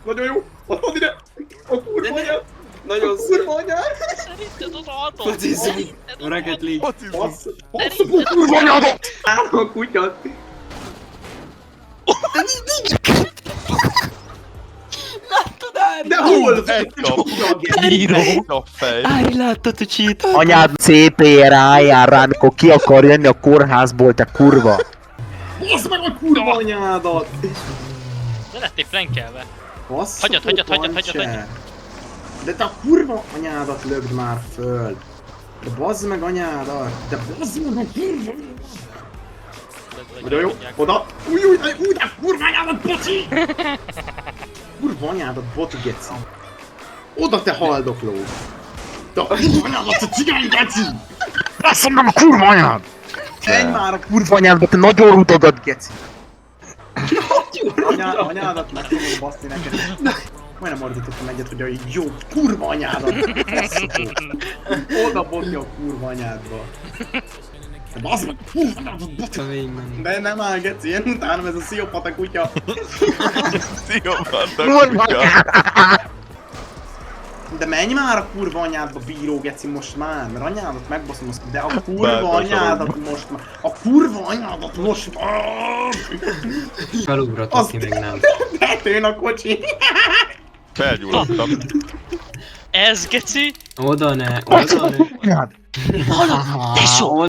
Nagyon jó! Adod ide! A kurva anyád! Nagyon A kurva anyád! Szerinted odaadom? Focizzunk! Szerinted Rocket odaadom? League! Bassz! Bassz a kurva anyádat! Állom a kutyát! De hol? Író. A fej. Ári, láttad, hogy csít? Anyád CP-je rájár rá, mikor ki akar jönni a kórházból, te kurva! Bassz meg a kurva anyádat! De lettél flankelve. Bassz Hagyjad, a hagyjad, pancser. hagyjad. De te a kurva anyádat lögd már föl! De bazd meg anyádat! De bazd meg a kurva! Nagyon jó, oda! Új, de kurva anyádat, bocsi! Kurva anyádat, bot geci! Oda te haldokló! De a kurva anyádat, te cigány geci! Basszom meg a kurva anyád! Menj már a Kurva anyádba, te nagyon rudagat, geci! anyádat meg fogod baszni neked. Majdnem ordítottam egyet, hogy a jó kurva anyádat! Oda botja a kurva anyádba! De bazd meg a kurva anyádat, bot! De nem áll geci, én utánom ez a sziopata kutya! Szívamata kutya. De menj már a kurva anyádba, bíró geci, most már, mert anyádat megbaszom azt, de a kurva Bátor anyádat most már, a kurva anyádat most már! Felugratok ki, meg nem. Betűn a kocsi! Felgyulladtam. Ez geci? Oda ne, oda ne. Anyád! Tesó!